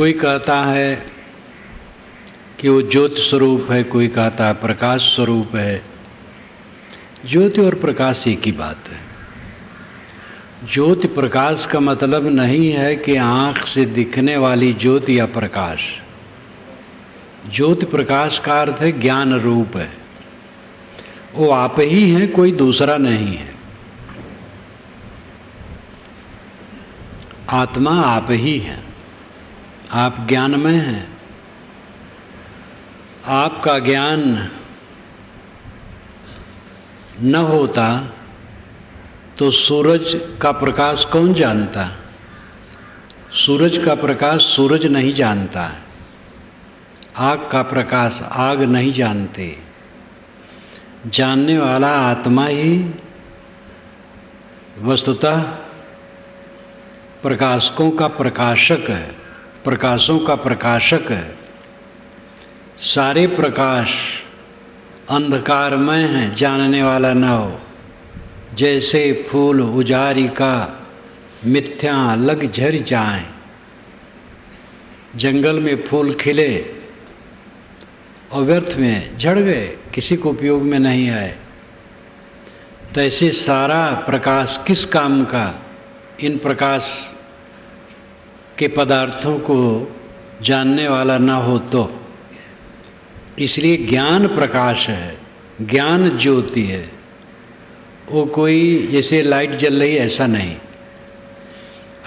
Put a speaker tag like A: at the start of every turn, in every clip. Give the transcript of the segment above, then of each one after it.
A: कोई कहता है कि वो ज्योति स्वरूप है, कोई कहता है प्रकाश स्वरूप है। ज्योति और प्रकाश एक ही बात है। ज्योति प्रकाश का मतलब नहीं है कि आँख से दिखने वाली ज्योति या प्रकाश। ज्योति प्रकाश का अर्थ है ज्ञान रूप है, वो आप ही हैं, कोई दूसरा नहीं है। आत्मा आप ही हैं, आप ज्ञानमय हैं। आपका ज्ञान न होता तो सूरज का प्रकाश कौन जानता? सूरज का प्रकाश सूरज नहीं जानता है, आग का प्रकाश आग नहीं जानते। जानने वाला आत्मा ही वस्तुतः प्रकाशकों का प्रकाशक है, प्रकाशों का प्रकाशक है। सारे प्रकाश अंधकारमय हैं, जानने वाला न हो। जैसे फूल उजारी का मिथ्या लग झर जाएं। जंगल में फूल खिले और व्यर्थ में झड़ गए, किसी को उपयोग में नहीं आए। तो ऐसे सारा प्रकाश किस काम का? इन प्रकाश के पदार्थों को जानने वाला ना हो तो। इसलिए ज्ञान प्रकाश है, ज्ञान ज्योति है। वो कोई जैसे लाइट जल रही ऐसा नहीं।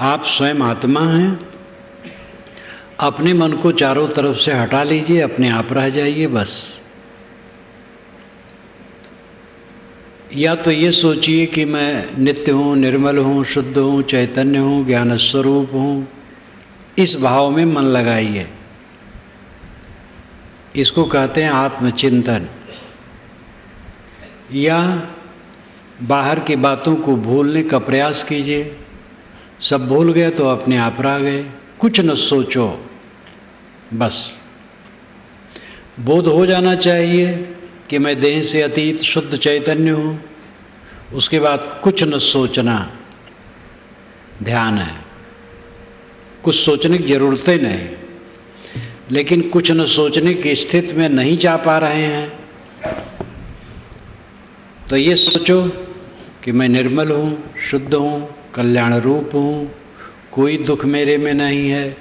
A: आप स्वयं आत्मा हैं। अपने मन को चारों तरफ से हटा लीजिए, अपने आप रह जाइए बस। या तो ये सोचिए कि मैं नित्य हूँ, निर्मल हूँ, शुद्ध हूँ, चैतन्य हूँ, ज्ञान स्वरूप हूँ। इस भाव में मन लगाइए। इसको कहते हैं आत्मचिंतन। या बाहर की बातों को भूलने का प्रयास कीजिए। सब भूल गए तो अपने आप रह गए, कुछ न सोचो, बस बोध हो जाना चाहिए कि मैं देह से अतीत शुद्ध चैतन्य हूँ। उसके बाद कुछ न सोचना ध्यान है। कुछ सोचने की ज़रूरत ही नहीं, लेकिन कुछ न सोचने की स्थिति में नहीं जा पा रहे हैं तो ये सोचो कि मैं निर्मल हूँ, शुद्ध हूँ, कल्याण रूप हूँ, कोई दुख मेरे में नहीं है।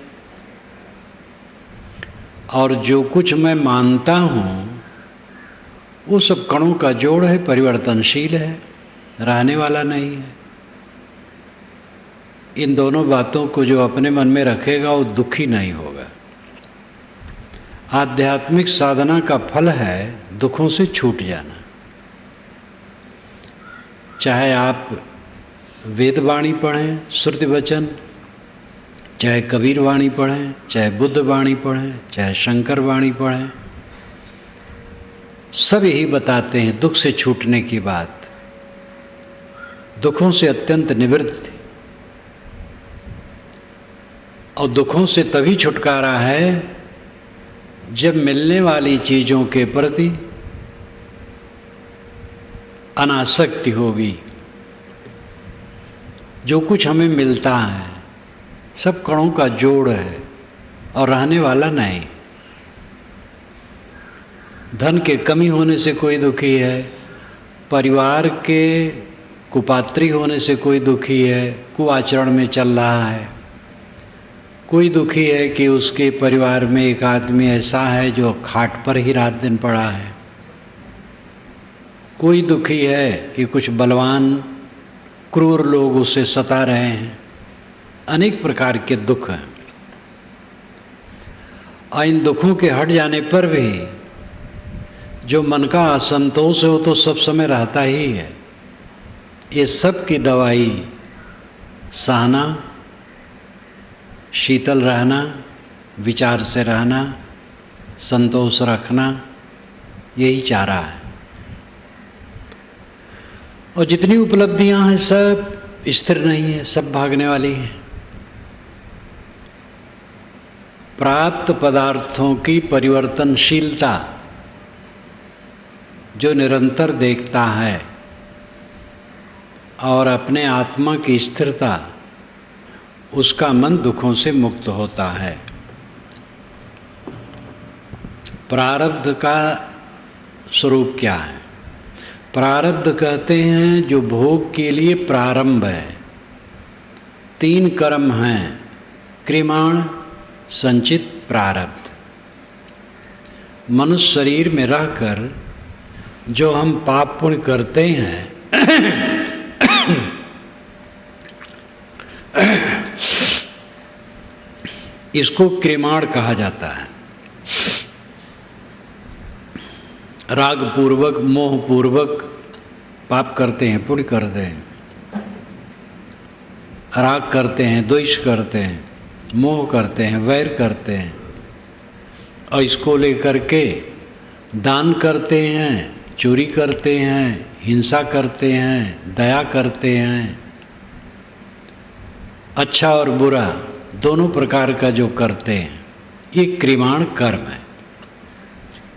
A: और जो कुछ मैं मानता हूँ वो सब कणों का जोड़ है, परिवर्तनशील है, रहने वाला नहीं है। इन दोनों बातों को जो अपने मन में रखेगा वो दुखी नहीं होगा। आध्यात्मिक साधना का फल है दुखों से छूट जाना। चाहे आप वेद वाणी पढ़ें, श्रुति वचन, चाहे कबीर वाणी पढ़ें, चाहे बुद्ध वाणी पढ़ें, चाहे शंकर वाणी पढ़ें, सब यही बताते हैं दुख से छूटने की बात। दुखों से अत्यंत निवृत्त। और दुखों से तभी छुटकारा है जब मिलने वाली चीज़ों के प्रति अनासक्ति होगी। जो कुछ हमें मिलता है सब कणों का जोड़ है और रहने वाला नहीं। धन के कमी होने से कोई दुखी है, परिवार के कुपात्री होने से कोई दुखी है, कुआचरण में चल रहा है। कोई दुखी है कि उसके परिवार में एक आदमी ऐसा है जो खाट पर ही रात दिन पड़ा है। कोई दुखी है कि कुछ बलवान क्रूर लोग उसे सता रहे हैं। अनेक प्रकार के दुख हैं। और इन दुखों के हट जाने पर भी जो मन का असंतोष है वो तो सब समय रहता ही है। ये सब की दवाई सहना, शीतल रहना, विचार से रहना, संतोष रखना, यही चारा है। और जितनी उपलब्धियां हैं सब स्थिर नहीं है, सब भागने वाली हैं। प्राप्त पदार्थों की परिवर्तनशीलता जो निरंतर देखता है और अपने आत्मा की स्थिरता, उसका मन दुखों से मुक्त होता है। प्रारब्ध का स्वरूप क्या है? प्रारब्ध कहते हैं जो भोग के लिए प्रारंभ है। 3 कर्म हैं, क्रिमाण, संचित, प्रारब्ध। मनुष्य शरीर में रहकर जो हम पाप पुण्य करते हैं इसको क्रिमाण कहा जाता है। राग पूर्वक, मोह पूर्वक पाप करते हैं, पुण्य करते हैं, राग करते हैं, द्वेष करते हैं, मोह करते हैं, वैर करते हैं, और इसको लेकर के दान करते हैं, चोरी करते हैं, हिंसा करते हैं, दया करते हैं, अच्छा और बुरा दोनों प्रकार का जो करते हैं, ये क्रिमाण कर्म है।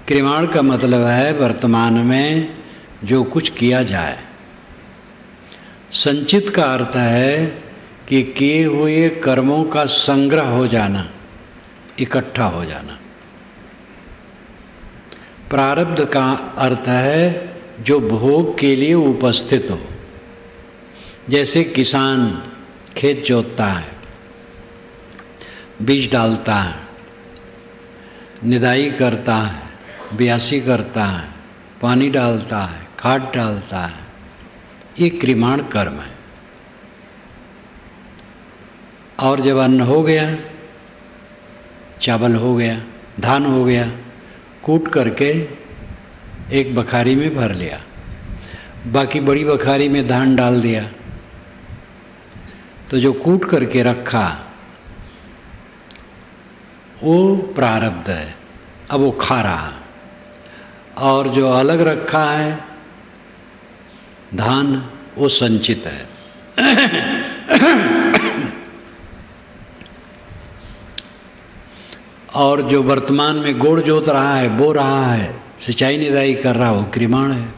A: क्रिमाण का मतलब है वर्तमान में जो कुछ किया जाए। संचित का अर्थ है कि किए हुए कर्मों का संग्रह हो जाना, इकट्ठा हो जाना। प्रारब्ध का अर्थ है जो भोग के लिए उपस्थित हो। जैसे किसान खेत जोतता है, बीज डालता है, निदाई करता है, ब्यासी करता है, पानी डालता है, खाद डालता है, ये क्रिमाण कर्म है। और जब अन्न हो गया, चावल हो गया, धान हो गया, कूट करके एक बखारी में भर लिया, बाकी बड़ी बखारी में धान डाल दिया, तो जो कूट करके रखा वो प्रारब्ध है, अब वो खा रहा। और जो अलग रखा है धान, वो संचित है। और जो वर्तमान में गोड़ जोत रहा है, बो रहा है, सिंचाई निदाई कर रहा, वो क्रिमाण है।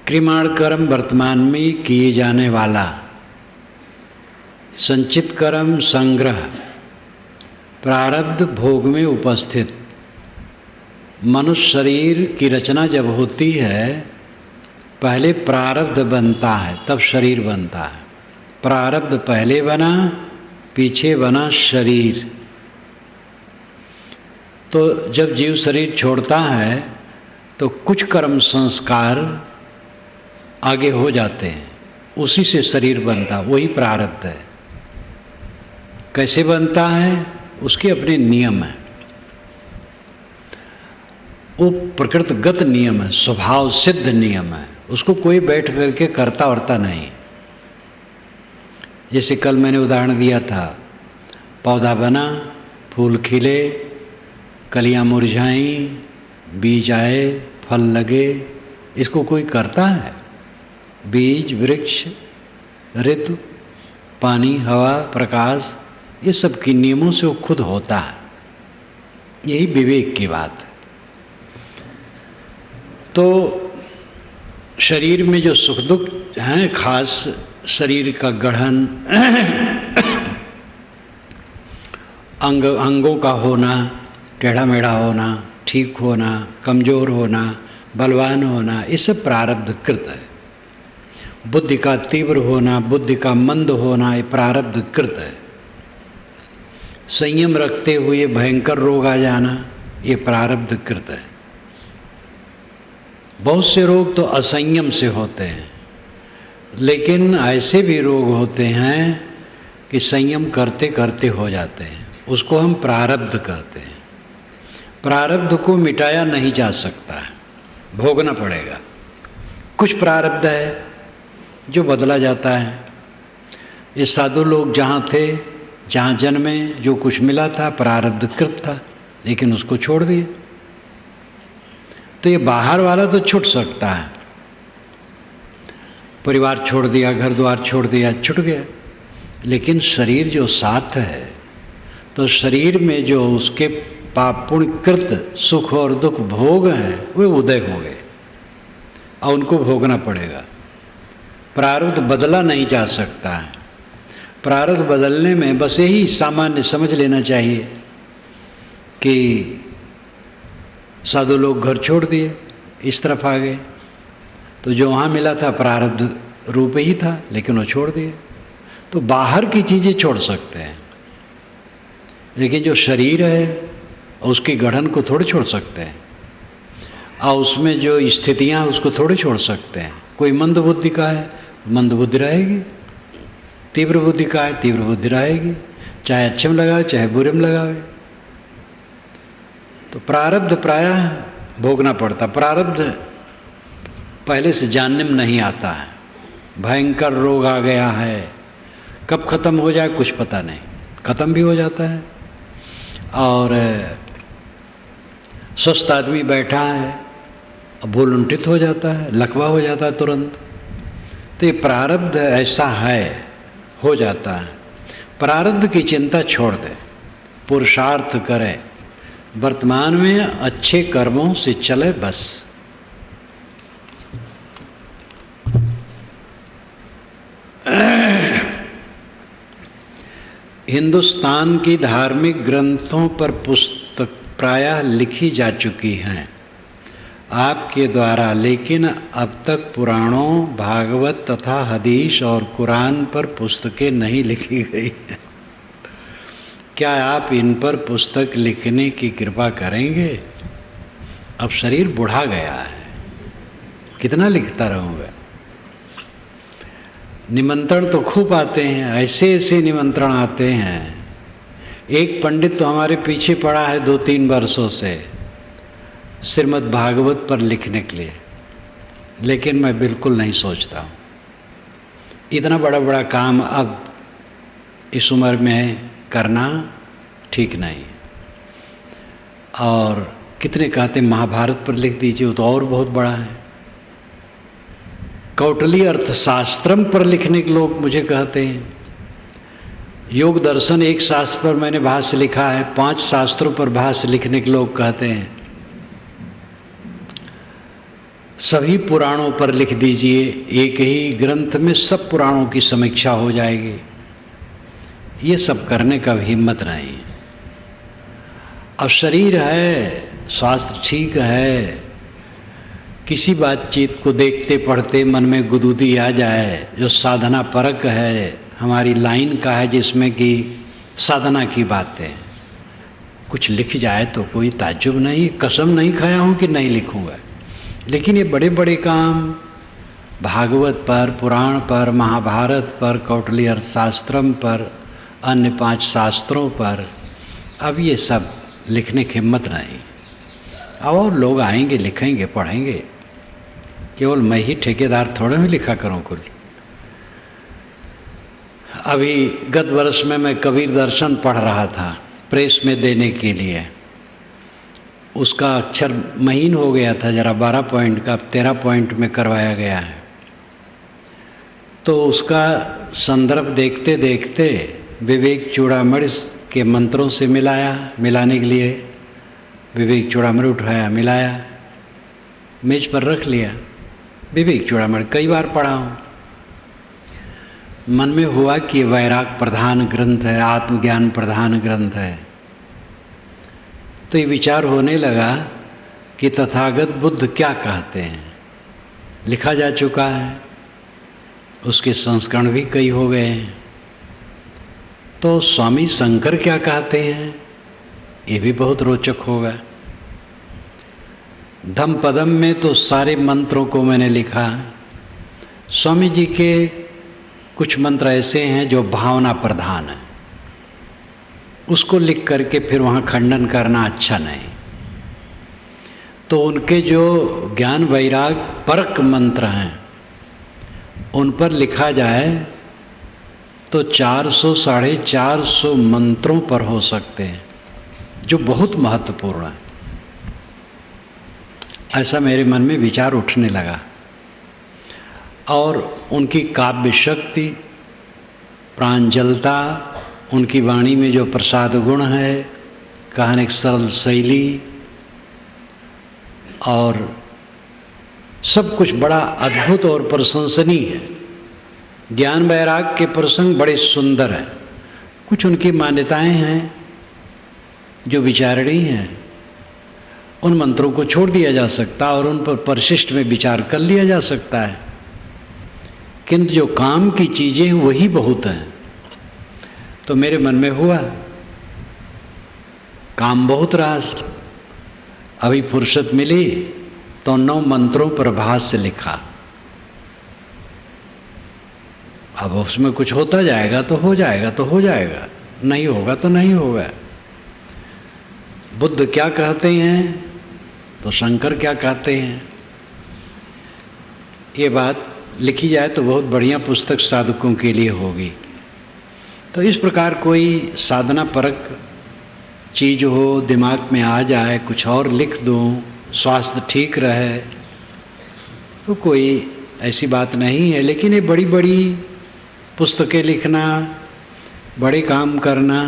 A: क्रिमाण कर्म वर्तमान में किए जाने वाला, संचित कर्म संग्रह, प्रारब्ध भोग में उपस्थित। मनुष्य शरीर की रचना जब होती है, पहले प्रारब्ध बनता है, तब शरीर बनता है। प्रारब्ध पहले बना, पीछे बना शरीर। तो जब जीव शरीर छोड़ता है तो कुछ कर्म संस्कार आगे हो जाते हैं, उसी से शरीर बनता, वही प्रारब्ध है। कैसे बनता है? उसके अपने नियम हैं, वो प्रकृतिगत नियम है, स्वभाव सिद्ध नियम है, उसको कोई बैठ करके करता वरता नहीं। जैसे कल मैंने उदाहरण दिया था, पौधा बना, फूल खिले, कलियां मुरझाईं, बीज आए, फल लगे, इसको कोई करता है? बीज, वृक्ष, ऋतु, पानी, हवा, प्रकाश, ये सब के नियमों से वो खुद होता है। यही विवेक की बात है। तो शरीर में जो सुख दुख हैं, खास शरीर का गढ़न, अंगों का होना, टेढ़ा मेढ़ा होना, ठीक होना, कमज़ोर होना, बलवान होना, ये सब प्रारब्ध कृत है। बुद्धि का तीव्र होना, बुद्धि का मंद होना, ये प्रारब्ध कृत है। संयम रखते हुए भयंकर रोग आ जाना, ये प्रारब्ध कृत है। बहुत से रोग तो असंयम से होते हैं, लेकिन ऐसे भी रोग होते हैं कि संयम करते करते हो जाते हैं, उसको हम प्रारब्ध कहते हैं। प्रारब्ध को मिटाया नहीं जा सकता है, भोगना पड़ेगा। कुछ प्रारब्ध है जो बदला जाता है। ये साधु लोग जहाँ थे, जहाँ जन्मे, जो कुछ मिला था प्रारब्ध कृत था, लेकिन उसको छोड़ दिए। तो ये बाहर वाला तो छूट सकता है, परिवार छोड़ दिया, घर द्वार छोड़ दिया, छूट गया, लेकिन शरीर जो साथ है, तो शरीर में जो उसके पाप पुण्य कृत सुख और दुख भोग हैं, वे उदय हो गए और उनको भोगना पड़ेगा। प्रारब्ध बदला नहीं जा सकता है। प्रारब्ध बदलने में बस यही सामान्य समझ लेना चाहिए कि साधु लोग घर छोड़ दिए, इस तरफ आ गए, तो जो वहाँ मिला था प्रारब्ध रूप ही था, लेकिन वो छोड़ दिए। तो बाहर की चीज़ें छोड़ सकते हैं, लेकिन जो शरीर है उसकी गढ़न को थोड़ी छोड़ सकते हैं, और उसमें जो स्थितियाँ उसको थोड़ी छोड़ सकते हैं। कोई मंद बुद्धि का है, मंद बुद्धि रहेगी, तीव्र बुद्धि का है, तीव्र बुद्धि रहेगी, चाहे अच्छे में लगावे चाहे बुरे में लगावे। तो प्रारब्ध प्रायः भोगना पड़ता। प्रारब्ध पहले से जानने में नहीं आता है। भयंकर रोग आ गया है, कब ख़त्म हो जाए कुछ पता नहीं, ख़त्म भी हो जाता है। और स्वस्थ आदमी बैठा है, भूल उल्टित हो जाता है, लकवा हो जाता है तुरंत। तो ये प्रारब्ध ऐसा है, हो जाता है। प्रारब्ध की चिंता छोड़ दे, पुरुषार्थ करे, वर्तमान में अच्छे कर्मों से चले बस। हिंदुस्तान की धार्मिक ग्रंथों पर पुस्तक प्रायः लिखी जा चुकी हैं आपके द्वारा, लेकिन अब तक पुराणों, भागवत तथा हदीस और कुरान पर पुस्तकें नहीं लिखी गई हैं। क्या आप इन पर पुस्तक लिखने की कृपा करेंगे? अब शरीर बुढ़ा गया है, कितना लिखता रहूँगा। निमंत्रण तो खूब आते हैं, ऐसे ऐसे निमंत्रण आते हैं। एक पंडित तो हमारे पीछे पड़ा है 2-3 वर्षों से श्रीमद् भागवत पर लिखने के लिए, लेकिन मैं बिल्कुल नहीं सोचता हूँ इतना बड़ा बड़ा काम अब इस उम्र में करना ठीक नहीं। और कितने कहते महाभारत पर लिख दीजिए, वो तो और बहुत बड़ा है। कौटिल्य अर्थशास्त्रम पर लिखने के लोग मुझे कहते हैं। योग दर्शन एक शास्त्र पर मैंने भाष्य लिखा है, 5 शास्त्रों पर भाष्य लिखने के लोग कहते हैं। सभी पुराणों पर लिख दीजिए, एक ही ग्रंथ में सब पुराणों की समीक्षा हो जाएगी। ये सब करने का भी हिम्मत नहीं। अब शरीर है, स्वास्थ्य ठीक है, किसी बातचीत को देखते पढ़ते मन में गुदगुदी आ जाए, जो साधना परक है, हमारी लाइन का है, जिसमें कि साधना की बातें कुछ लिख जाए तो कोई ताज्जुब नहीं। कसम नहीं खाया हूँ कि नहीं लिखूँगा, लेकिन ये बड़े बड़े काम भागवत पर, पुराण पर, महाभारत पर, कौटिल्य अर्थशास्त्रम पर, अन्य 5 शास्त्रों पर, अब ये सब लिखने की हिम्मत नहीं। और लोग आएंगे, लिखेंगे, पढ़ेंगे, केवल मैं ही ठेकेदार थोड़े ही लिखा करूँ कुल। अभी गत वर्ष में मैं कबीर दर्शन पढ़ रहा था प्रेस में देने के लिए। उसका अक्षर महीन हो गया था जरा, 12 पॉइंट का 13 पॉइंट में करवाया गया है। तो उसका संदर्भ देखते देखते विवेक चूड़ामणि के मंत्रों से मिलाने के लिए विवेक चूड़ामणि उठाया, मिलाया, मेज पर रख लिया। विवेक चूड़ामणि कई बार पढ़ा हूँ। मन में हुआ कि वैराग प्रधान ग्रंथ है, आत्मज्ञान प्रधान ग्रंथ है। तो ये विचार होने लगा कि तथागत बुद्ध क्या कहते हैं। लिखा जा चुका है, उसके संस्करण भी कई हो गए हैं। तो स्वामी शंकर क्या कहते हैं, ये भी बहुत रोचक होगा। धम्मपदम में तो सारे मंत्रों को मैंने लिखा। स्वामी जी के कुछ मंत्र ऐसे हैं जो भावना प्रधान है, उसको लिख करके फिर वहाँ खंडन करना अच्छा नहीं। तो उनके जो ज्ञान वैराग परक मंत्र हैं उन पर लिखा जाए तो 400-450 मंत्रों पर हो सकते हैं, जो बहुत महत्वपूर्ण है। ऐसा मेरे मन में विचार उठने लगा। और उनकी काव्य शक्ति, प्रांजलता, उनकी वाणी में जो प्रसाद गुण है, कहने की सरल शैली, और सब कुछ बड़ा अद्भुत और प्रशंसनीय है। ज्ञान वैराग के प्रसंग बड़े सुंदर हैं। कुछ उनकी मान्यताएं हैं जो विचारणीय हैं उन मंत्रों को छोड़ दिया जा सकता और उन पर परिशिष्ट में विचार कर लिया जा सकता है, किंतु जो काम की चीज़ें वही बहुत हैं। तो मेरे मन में हुआ काम बहुत रहा, अभी फुर्सत मिली तो 9 मंत्रों पर भाष्य लिखा। अब उसमें कुछ होता जाएगा तो हो जाएगा, तो हो जाएगा, नहीं होगा तो नहीं होगा। बुद्ध क्या कहते हैं तो शंकर क्या कहते हैं, ये बात लिखी जाए तो बहुत बढ़िया पुस्तक साधकों के लिए होगी। तो इस प्रकार कोई साधना परक चीज़ हो, दिमाग में आ जाए, कुछ और लिख दूँ, स्वास्थ्य ठीक रहे, तो कोई ऐसी बात नहीं है। लेकिन ये बड़ी बड़ी पुस्तकें लिखना, बड़े काम करना,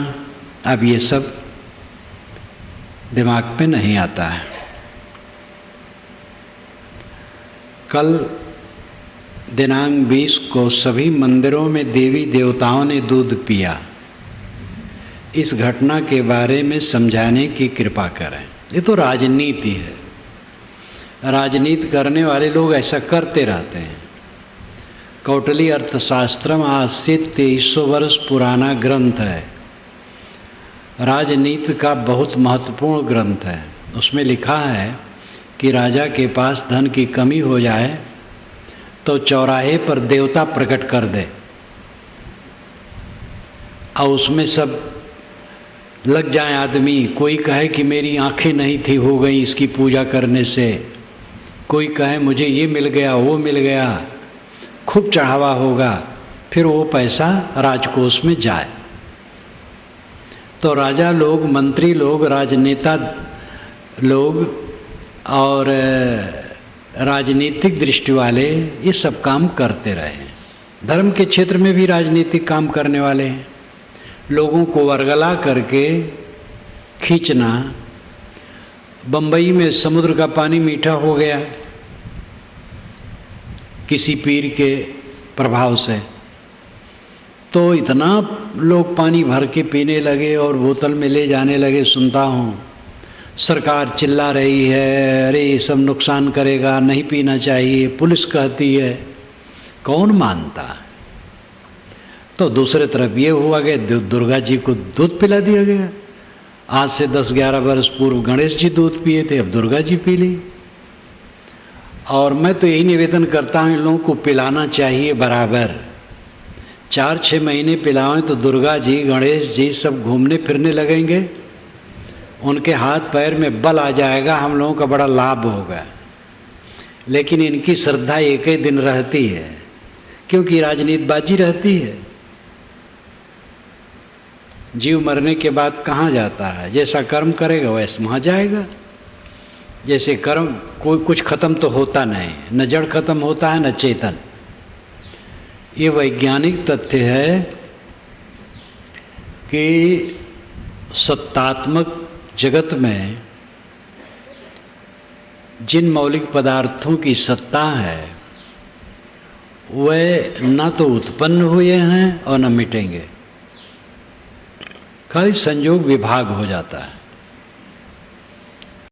A: अब ये सब दिमाग में नहीं आता है। कल दिनांक 20 को सभी मंदिरों में देवी देवताओं ने दूध पिया। इस घटना के बारे में समझाने की कृपा करें। ये तो राजनीति है, राजनीति करने वाले लोग ऐसा करते रहते हैं। कौटिल्य अर्थशास्त्रम आज से 2300 वर्ष पुराना ग्रंथ है, राजनीति का बहुत महत्वपूर्ण ग्रंथ है। उसमें लिखा है कि राजा के पास धन की कमी हो जाए तो चौराहे पर देवता प्रकट कर दे और उसमें सब लग जाए आदमी। कोई कहे कि मेरी आंखें नहीं थी, हो गई इसकी पूजा करने से, कोई कहे मुझे ये मिल गया, वो मिल गया, खूब चढ़ावा होगा, फिर वो पैसा राजकोष में जाए। तो राजा लोग, मंत्री लोग, राजनेता लोग और राजनीतिक दृष्टि वाले ये सब काम करते रहे हैं। धर्म के क्षेत्र में भी राजनीतिक काम करने वाले हैं। लोगों को वर्गला करके खींचना। बम्बई में समुद्र का पानी मीठा हो गया किसी पीर के प्रभाव से, तो इतना लोग पानी भर के पीने लगे और बोतल में ले जाने लगे। सुनता हूँ सरकार चिल्ला रही है, अरे ये सब नुकसान करेगा, नहीं पीना चाहिए, पुलिस कहती है, कौन मानता है। तो दूसरे तरफ ये हुआ कि दुर्गा जी को दूध पिला दिया गया। आज से 10-11 वर्ष पूर्व गणेश जी दूध पिए थे, अब दुर्गा जी पी ली। और मैं तो यही निवेदन करता हूँ इन लोगों को पिलाना चाहिए बराबर। 4-6 महीने पिलाएं तो दुर्गा जी, गणेश जी सब घूमने फिरने लगेंगे, उनके हाथ पैर में बल आ जाएगा, हम लोगों का बड़ा लाभ होगा। लेकिन इनकी श्रद्धा एक ही दिन रहती है, क्योंकि राजनीतिबाजी रहती है। जीव मरने के बाद कहाँ जाता है? जैसा कर्म करेगा वैसे वहाँ जाएगा। जैसे कर्म कोई कुछ खत्म तो होता नहीं, न जड़ खत्म होता है न चेतन। ये वैज्ञानिक तथ्य है कि सत्तात्मक जगत में जिन मौलिक पदार्थों की सत्ता है वह न तो उत्पन्न हुए हैं और न मिटेंगे, खाली संयोग विभाग हो जाता है।